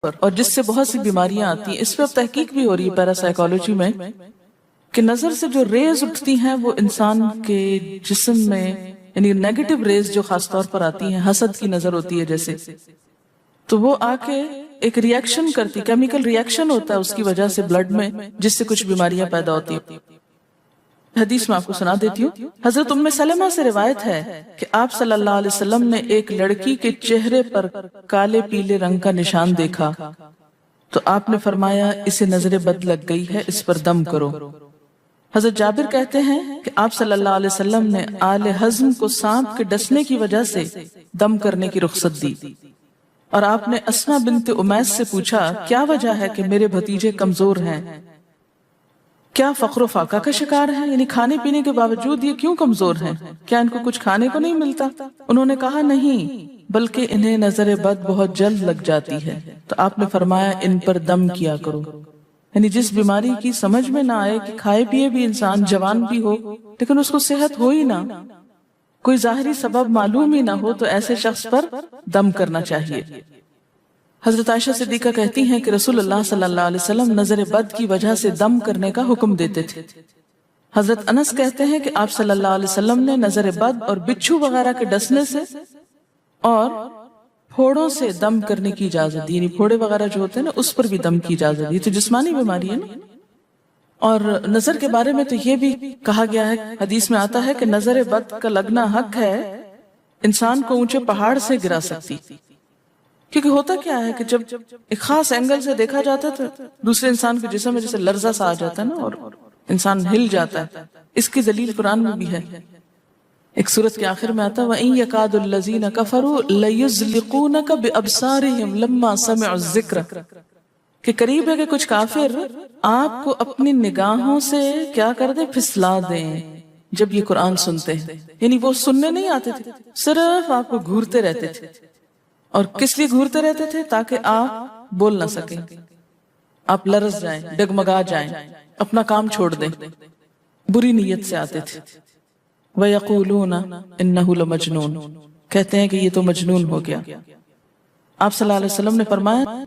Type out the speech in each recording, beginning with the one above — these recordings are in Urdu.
اور جس سے بہت سی بیماریاں آتی ہیں. اس پہ اب تحقیق بھی ہو رہی ہے پیراسائیکالوجی میں کہ نظر سے جو ریز اٹھتی ہیں وہ انسان کے جسم میں، یعنی نیگیٹو ریز جو خاص طور پر آتی ہیں، حسد کی نظر ہوتی ہے جیسے، تو وہ آ کے ایک ریئیکشن کرتی، کیمیکل ریئیکشن ہوتا ہے اس کی وجہ سے بلڈ میں، جس سے کچھ بیماریاں پیدا ہوتی ہیں. حدیث میں آپ کو سنا دیتی ہوں. حضرت ام سلمہ سے روایت ہے کہ آپ صلی اللہ علیہ وسلم نے ایک لڑکی کے چہرے پر کالے پیلے رنگ کا نشان دیکھا تو آپ نے فرمایا اسے نظر بد لگ گئی ہے، اس پر دم کرو. حضرت جابر کہتے ہیں کہ آپ صلی اللہ علیہ وسلم نے آل حزم کو سانپ کے ڈسنے کی وجہ سے دم کرنے کی رخصت دی، اور آپ نے اسما بنت امیس سے پوچھا کیا وجہ ہے کہ میرے بھتیجے کمزور ہیں، کیا فقر و فاقہ کا شکار ہیں، یعنی کھانے پینے کے باوجود یہ کیوں کمزور ہیں، کیا ان کو کچھ کھانے کو نہیں ملتا؟ انہوں نے کہا نہیں، بلکہ انہیں نظر بد بہت جلد لگ جاتی ہے. تو آپ نے فرمایا ان پر دم کیا کرو. یعنی جس بیماری کی سمجھ میں نہ آئے کہ کھائے پیے بھی انسان جوان بھی ہو لیکن اس کو صحت ہو ہی نہ، کوئی ظاہری سبب معلوم ہی نہ ہو، تو ایسے شخص پر دم کرنا چاہیے. حضرت عائشہ صدیقہ کہتی ہیں کہ رسول اللہ صلی اللہ علیہ وسلم نظر بد کی وجہ سے دم کرنے کا حکم دیتے تھے. حضرت انس کہتے ہیں کہ آپ صلی اللہ علیہ وسلم نے نظر بد اور بچھو وغیرہ کے ڈسنے سے اور پھوڑوں سے دم کرنے کی اجازت دی، یعنی پھوڑے وغیرہ جو ہوتے ہیں نا اس پر بھی دم کی اجازت دی. تو جسمانی بیماری ہے نا. اور نظر کے بارے میں تو یہ بھی کہا گیا ہے، حدیث میں آتا ہے کہ نظر بد کا لگنا حق ہے، انسان کو اونچے پہاڑ سے گرا سکتی. کیونکہ ہوتا کیا ہے کہ جب ایک خاص اینگل سے دیکھا جاتا ہے تو دوسرے انسان کے جسم میں جیسے لرزہ سا آ جاتا ہے نا اور انسان ہل جاتا ہے. اس کی دلیل قرآن میں بھی ہے. ایک سورت کے آخر میں آتا ہے وَإِن يَكَادُ الَّذِينَ كَفَرُوا لَيُزْلِقُونَكَ بِأَبْصَارِهِمْ لَمَّا سَمِعُوا الذِّكْرَ، کہ قریب ہے کہ کچھ کافر آپ کو اپنی نگاہوں سے کیا کر دیں، پھسلا دیں جب یہ قرآن سنتے ہیں. یعنی وہ سننے نہیں آتے تھے، صرف آپ کو گھورتے رہتے تھے. اور کس لیے گھورتے رہتے تھے؟ تاکہ آپ بول نہ سکیں، آپ لرز جائیں، ڈگمگا جائیں، اپنا کام چھوڑ دیں. بری نیت سے آتے تھے. وَيَقُولُونَ إِنَّهُ لَمَجْنُونَ، کہتے ہیں کہ یہ تو مجنون ہو گیا. آپ صلی اللہ علیہ وسلم نے فرمایا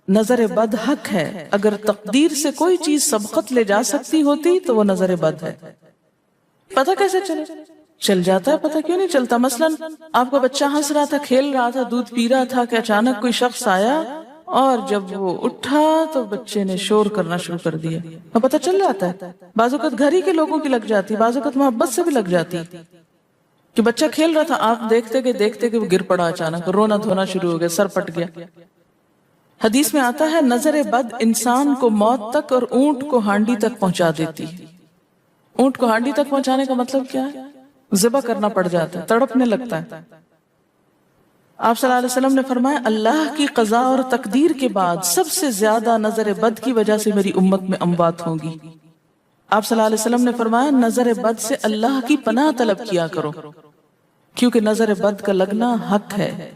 نظر بد حق ہے، اگر تقدیر سے کوئی چیز سبقت لے جا سکتی ہوتی تو وہ نظر بد ہے. پتہ کیسے چلے؟ چل جاتا ہے. پتہ کیوں نہیں چلتا؟ مثلا آپ کا بچہ ہنس رہا تھا، کھیل رہا تھا، دودھ پی رہا تھا کہ اچانک کوئی شخص آیا اور جب وہ اٹھا تو بچے نے شور کرنا شروع کر دیا. اور پتہ چل جاتا ہے. بعض اوقات گھر ہی کے لوگوں کی لگ جاتی، بعض اوقات محبت سے بھی لگ جاتی کہ بچہ کھیل رہا تھا، آپ دیکھتے کہ وہ گر پڑا، اچانک رونا دھونا شروع ہو گیا، سر پٹ گیا. حدیث میں آتا ہے نظر بد انسان کو موت تک اور اونٹ کو ہانڈی تک پہنچا دیتی ہے. اونٹ کو ہانڈی تک پہنچانے کا مطلب کیا ہے؟ ذبح کرنا پڑ جاتا ہے، تڑپنے لگتا ہے. آپ صلی اللہ علیہ وسلم نے فرمایا اللہ کی قضاء اور تقدیر کے بعد سب سے زیادہ نظر بد کی وجہ سے میری امت میں اموات ہوں گی. آپ صلی اللہ علیہ وسلم نے فرمایا نظر بد سے اللہ کی پناہ طلب کیا کرو، کیونکہ نظر بد کا لگنا حق ہے.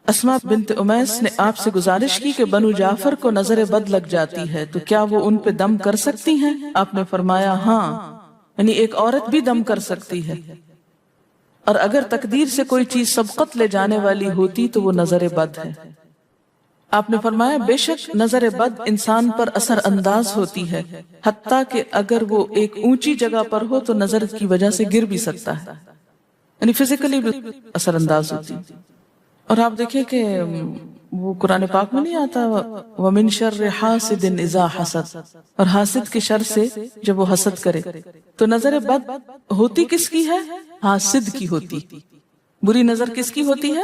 اسما بنت امیس نے آپ سے گزارش کی کہ بنو جعفر کو نظر بد لگ جاتی ہے تو کیا وہ ان پہ دم کر سکتی ہیں؟ آپ نے فرمایا ہاں، یعنی ایک عورت بھی دم کر سکتی ہے، اور اگر تقدیر سے کوئی چیز سبقت لے جانے والی ہوتی تو وہ نظر بد ہے. آپ نے فرمایا بے شک نظر بد انسان پر اثر انداز ہوتی ہے، حتیٰ کہ اگر وہ ایک اونچی جگہ پر ہو تو نظر کی وجہ سے گر بھی سکتا ہے، یعنی فزیکلی بھی اثر انداز ہوتی. اور آپ دیکھیں کہ وہ قرآن پاک میں نہیں آتا وَمِن شَرِّ حَاسِدٍ إِذَا حَسَدَ، اور حاسد کے شر سے جب وہ حسد کرے. تو نظر بد ہوتی کس کی ہے؟ حاسد کی ہوتی. بری نظر کس کی ہوتی ہے؟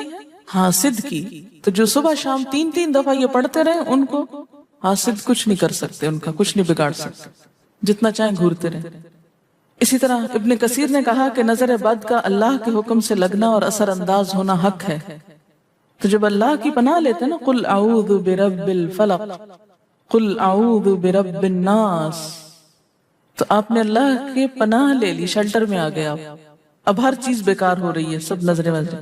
حاسد کی. تو جو صبح شام 3 دفعہ یہ پڑھتے رہے ان کو حاسد کچھ نہیں کر سکتے، ان کا کچھ نہیں بگاڑ سکتے، جتنا چاہیں گھورتے رہے. اسی طرح ابن کثیر نے کہا کہ نظر بد کا اللہ کے حکم سے لگنا اور اثر انداز ہونا حق ہے. تو جب اللہ کی پناہ لیتے ہیں نا قل اعوذ برب الفلق قل اعوذ برب الناس، تو آپ نے اللہ کے پناہ لے لی، شیلٹر میں آ گیا. اب ہر چیز بیکار ہو رہی ہے، سب نظر وظر.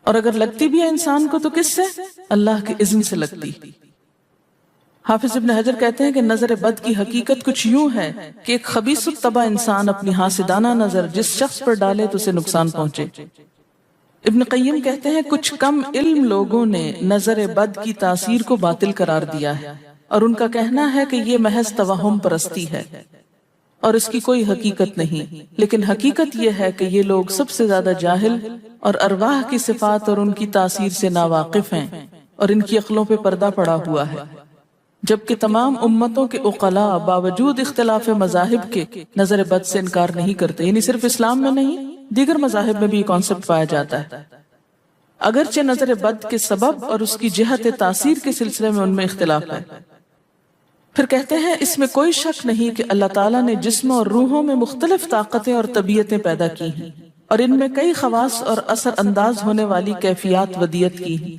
اور اگر لگتی بھی ہے انسان کو تو کس سے؟ اللہ کے اذن سے لگتی. حافظ ابن حجر کہتے ہیں کہ نظر بد کی حقیقت کچھ یوں ہے کہ ایک خبیث الطبع انسان اپنی حاسدانہ نظر جس شخص پر ڈالے تو اسے نقصان پہنچے. ابن قیم کہتے ہیں کچھ کم علم لوگوں نے نظر بد کی تاثیر کو باطل قرار دیا ہے، اور ان کا کہنا ہے کہ یہ محض توہم پرستی ہے اور اس کی کوئی حقیقت نہیں، لیکن حقیقت یہ ہے کہ یہ لوگ سب سے زیادہ جاہل اور ارواح کی صفات اور ان کی تاثیر سے ناواقف ہیں، اور ان کی عقلوں پہ پردہ پڑا ہوا ہے، جبکہ تمام امتوں کے عقلاء باوجود اختلاف مذاہب کے نظر بد سے انکار نہیں کرتے، یعنی صرف اسلام میں نہیں دیگر مذاہب میں بھی یہ کانسیپٹ پایا جاتا ہے، اگرچہ نظر بد کے سبب اور اس کی جہت تاثیر کے سلسلے میں ان میں اختلاف ہے۔ پھر کہتے ہیں اس میں کوئی شک نہیں کہ اللہ تعالیٰ نے جسم اور روحوں میں مختلف طاقتیں اور طبیعتیں پیدا کی ہیں، اور ان میں کئی خواص اور اثر انداز ہونے والی کیفیات ودیت کی ہیں۔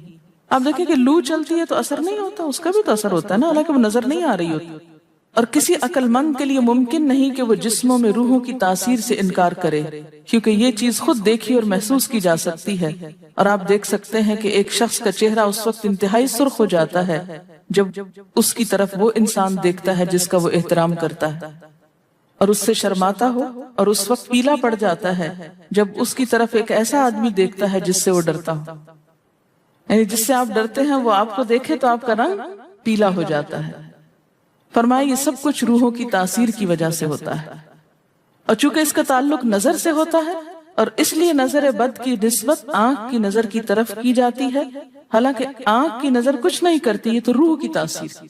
آپ دیکھیں کہ لو چلتی ہے تو اثر نہیں ہوتا، اس کا بھی تو اثر ہوتا ہے نا، حالانکہ وہ نظر نہیں آ رہی ہوتی، اور کسی عقل مند کے لیے ممکن نہیں کہ وہ جسموں میں روحوں کی تاثیر سے انکار کرے، کیونکہ یہ چیز خود دیکھی اور محسوس کی جا سکتی ہے، اور آپ دیکھ سکتے ہیں کہ ایک شخص کا چہرہ اس وقت انتہائی سرخ ہو جاتا ہے جب اس کی طرف وہ انسان دیکھتا ہے جس کا وہ احترام کرتا ہے، اور اس سے شرماتا ہو، اور اس وقت پیلا پڑ جاتا ہے جب اس کی طرف ایک ایسا آدمی دیکھتا ہے جس سے وہ ڈرتا ہو، یعنی جس سے آپ ڈرتے ہیں وہ آپ کو دیکھے تو آپ کا رنگ پیلا ہو جاتا ہے۔ فرمایا یہ سب کچھ روحوں کی تاثیر کی وجہ سے ہوتا ہے، اور چونکہ اس کا تعلق نظر سے ہوتا ہے اور اس لیے نظر بد کی نسبت آنکھ کی نظر کی طرف کی جاتی ہے، حالانکہ آنکھ کی نظر کچھ نہیں کرتی، یہ تو روح کی تاثیر،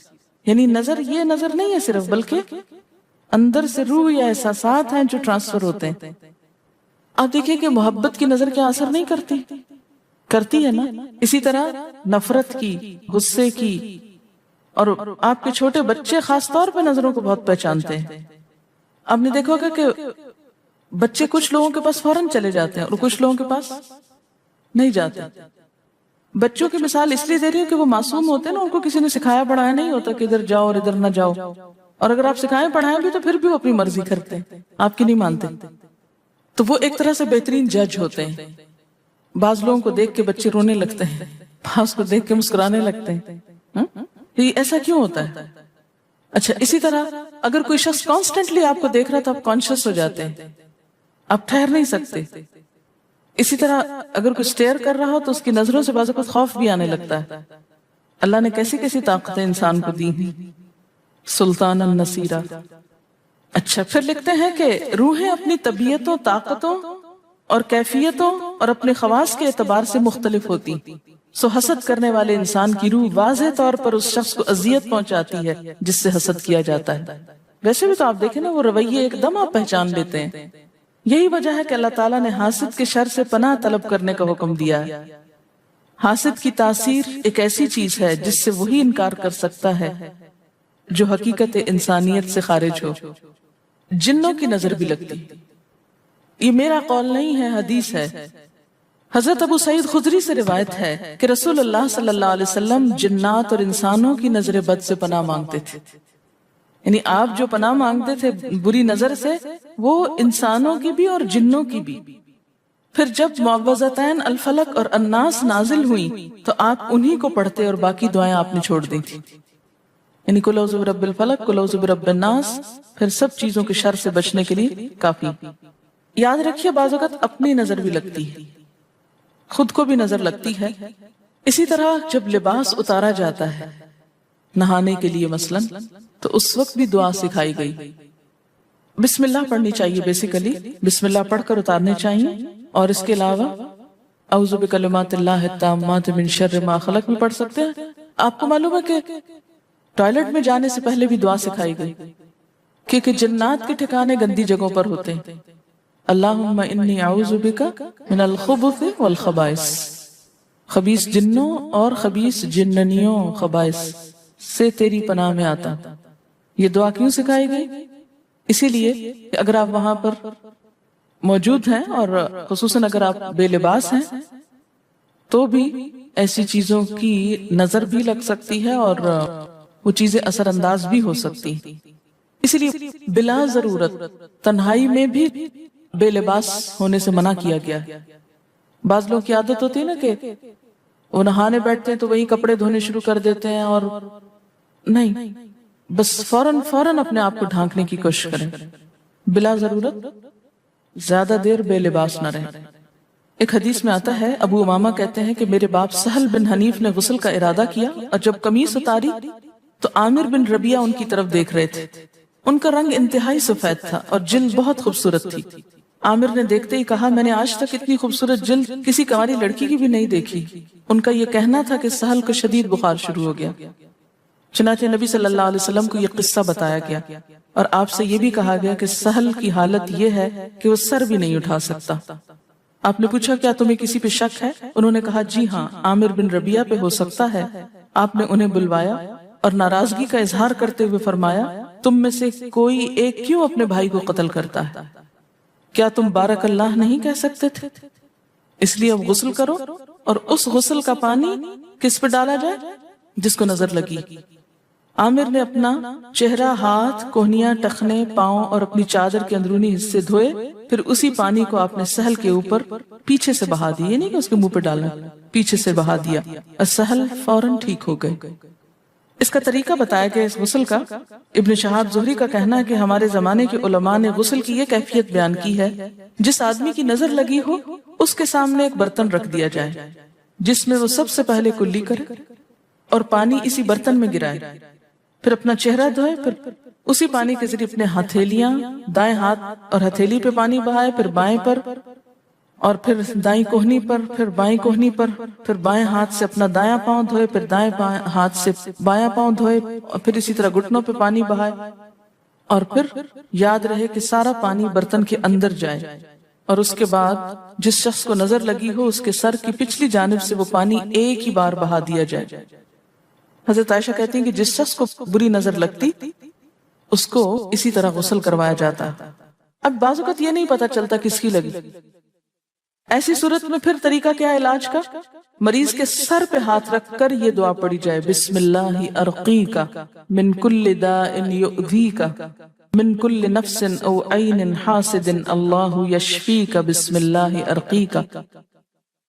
یعنی نظر یہ نظر نہیں ہے صرف، بلکہ اندر سے روح یا احساسات ہیں جو ٹرانسفر ہوتے ہیں۔ آپ دیکھیں کہ محبت کی نظر کیا اثر نہیں کرتی ہے نا، اسی طرح نفرت کی، غصے کی، اور آپ کے چھوٹے بچے خاص طور پہ نظروں کو بہت پہچانتے ہیں۔ آپ نے دیکھا ہوگا کہ بچے کچھ لوگوں کے پاس فوراً چلے جاتے ہیں اور کچھ لوگوں کے پاس نہیں جاتے۔ بچوں کی مثال اس لیے دے رہی ہوں کہ وہ معصوم ہوتے ہیں نا، ان کو کسی نے سکھایا پڑھایا نہیں ہوتا کہ ادھر جاؤ اور ادھر نہ جاؤ، اور اگر آپ سکھائیں پڑھائیں بھی تو پھر بھی وہ اپنی مرضی کرتے ہیں، آپ کی نہیں مانتے، تو وہ ایک طرح سے بہترین جج ہوتے ہیں۔ بعض لوگوں کو دیکھ کے بچے رونے لگتے ہیں، بعض کو دیکھ کے مسکرانے لگتے ہیں، یہ ایسا کیوں ہوتا ہے؟ اچھا، اسی طرح اگر کوئی شخص کانسٹنٹلی آپ کو دیکھ رہا تو آپ کانشیس ہو جاتے ہیں، آپ ٹھہر نہیں سکتے۔ اسی طرح اگر کوئی سٹیئر کر رہا ہو تو اس کی نظروں سے بعض اوقات خوف بھی آنے لگتا ہے۔ اللہ نے کیسی کیسی طاقتیں انسان کو دی ہیں، سلطان النصیرہ۔ اچھا، پھر لکھتے ہیں کہ روحیں اپنی طبیعتوں، طاقتوں اور کیفیتوں اور اپنے خواص کے اعتبار سے مختلف ہوتی، سو حسد کرنے والے انسان کی روح واضح طور پر اس شخص کو اذیت پہنچاتی ہے جس سے حسد کیا جاتا ہے۔ ویسے بھی تو آپ دیکھیں نا، وہ رویے ایک دم آپ پہچان لیتے ہیں۔ یہی وجہ ہے کہ اللہ تعالیٰ نے حاسد کے شر سے پناہ طلب کرنے کا حکم دیا ہے۔ حاسد کی تاثیر ایک ایسی چیز ہے جس سے وہی انکار کر سکتا ہے جو حقیقت انسانیت سے خارج ہو۔ جنوں کی نظر بھی لگتی، یہ میرا قول نہیں ہے، حدیث ہے۔ حضرت ابو سعید خدری سے روایت ہے کہ رسول اللہ صلی اللہ علیہ وسلم جنات اور انسانوں کی نظر بد سے پناہ مانگتے تھے، یعنی آپ جو پناہ مانگتے تھے بری نظر سے، وہ انسانوں کی بھی اور جنوں کی بھی۔ پھر جب معوذتین الفلق اور الناس نازل ہوئیں تو آپ انہی کو پڑھتے اور باقی دعائیں آپ نے چھوڑ دی تھی، یعنی قل اعوذ برب الفلق، قل اعوذ برب الناس، پھر سب چیزوں کے شر سے بچنے کے لیے کافی۔ یاد رکھیے بعض اوقات اپنی نظر بھی لگتی ہے، خود کو بھی نظر لگتی ہے۔ اسی طرح جب لباس اتارا جاتا ہے نہانے کے لیے مثلاً، تو اس وقت بھی دعا سکھائی گئی۔ بسم اللہ پڑھنی چاہیے، بیسیکلی بسم اللہ پڑھ کر اتارنے چاہیے، اور اس کے علاوہ اعوذ بکلمات اللہ التامات من شر ما خلق بھی پڑھ سکتے ہیں۔ آپ کو معلوم ہے کہ ٹوائلٹ میں جانے سے پہلے بھی دعا سکھائی گئی، کیونکہ جنات کے ٹھکانے گندی جگہوں پر ہوتے ہیں۔ اللہم انی اعوذ بک من الخبث والخبائث، خبیث جنوں اور خبیث جننیوں، خبائث سے تیری پناہ میں آتا۔ یہ دعا کیوں سکھائی گئی؟ اسی لیے کہ اگر آپ وہاں پر موجود ہیں، اور خصوصاً اگر آپ بے لباس ہیں، تو بھی ایسی چیزوں کی نظر بھی لگ سکتی ہے اور وہ چیزیں اثر انداز بھی ہو سکتی۔ اسی لیے بلا ضرورت تنہائی میں بھی بے لباس ہونے سے منع کیا گیا۔ بعض لوگوں کی عادت ہوتی ہے نا کہ وہ نہانے بیٹھتے ہیں تو وہی کپڑے دھونے شروع کر دیتے ہیں، اور نہیں، بس فوراً اپنے آپ کو ڈھانکنے کی کوشش کریں، بلا ضرورت زیادہ دیر بے لباس نہ رہیں۔ ایک حدیث میں آتا ہے ابو امامہ کہتے ہیں کہ میرے باپ سہل بن حنیف نے غسل کا ارادہ کیا اور جب قمیص اتاری تو عامر بن ربیہ ان کی طرف دیکھ رہے تھے. ان کا رنگ انتہائی سفید تھا اور جلد بہت خوبصورت تھی. عامر نے دیکھتے ہی کہا میں نے آج تک اتنی خوبصورت جلد کسی کنواری لڑکی کی بھی نہیں دیکھی. ان کا یہ کہنا تھا کہ سہل کو شدید بخار شروع ہو گیا. چنانچہ نبی صلی اللہ علیہ وسلم کو یہ قصہ بتایا گیا اور آپ سے یہ بھی کہا گیا کہ سہل کی حالت یہ ہے کہ وہ سر بھی نہیں اٹھا سکتا. آپ نے پوچھا کیا تمہیں کسی پہ شک ہے؟ انہوں نے کہا جی ہاں، عامر بن ربیہ پہ ہو سکتا ہے. آپ نے انہیں بلوایا اور ناراضگی کا اظہار کرتے ہوئے فرمایا تم میں سے کوئی ایک کیوں اپنے بھائی کو قتل کرتا ہے؟ کیا تم بارک اللہ نہیں کہہ سکتے تھے؟ اس لیے اب غسل کرو اور اس غسل کا پانی کس پہ ڈالا جائے؟ جس کو نظر لگی. عامر نے اپنا چہرہ، ہاتھ، کوہنیاں، ٹخنے، پاؤں اور اپنی چادر کے اندرونی حصے دھوئے، پھر اسی پانی کو آپ نے سہل کے اوپر پیچھے سے بہا دیا، نہیں کہ اس کے منہ پہ ڈالنا، پیچھے سے بہا دیا اور سہل فوراً ٹھیک ہو گئے. اس کا طریقہ بتایا گیا اس غسل کا. ابن شہاب زہری کا کہنا ہے کہ ہمارے زمانے کے علماء نے غسل کی یہ کیفیت بیان کی ہے جس آدمی کی نظر لگی ہو اس کے سامنے ایک برتن رکھ دیا جائے جس میں وہ سب سے پہلے کلی کرے اور پانی اسی برتن میں گرائے، پھر اپنا چہرہ دھوئے، پھر اسی پانی کے ذریعے اپنے ہتھیلیاں، دائیں ہاتھ اور ہتھیلی پہ پانی بہائے، پھر بائیں پر اور پھر دائیں کوہنی پر، پھر بائیں کوہنی پر، پھر بائیں ہاتھ سے اپنا دایاں پاؤں دھوئے، پھر دائیں ہاتھ سے بایاں پاؤں دھوئے اور پھر اسی طرح گھٹنوں پہ پانی بہائے. اور پھر یاد رہے کہ سارا پانی برتن کے اندر جائے اور اس کے بعد جس شخص کو نظر لگی ہو اس کے سر کی پچھلی جانب سے وہ پانی ایک ہی بار بہا دیا جائے. حضرت عائشہ کہتی ہیں کہ جس شخص کو بری نظر لگتی اس کو اسی طرح غسل کروایا جاتا. اب بعض اوقات یہ نہیں پتا چلتا کس کی لگی. ایسی صورت میں پھر طریقہ کیا علاج کا؟ مریض کے سر پہ ہاتھ رکھ کر یہ دعا پڑھی جائے بسم اللہ ارقیک من کل داء یؤذیک من کل نفس او عین حاسد اللہ یشفیک بسم اللہ ارقیک.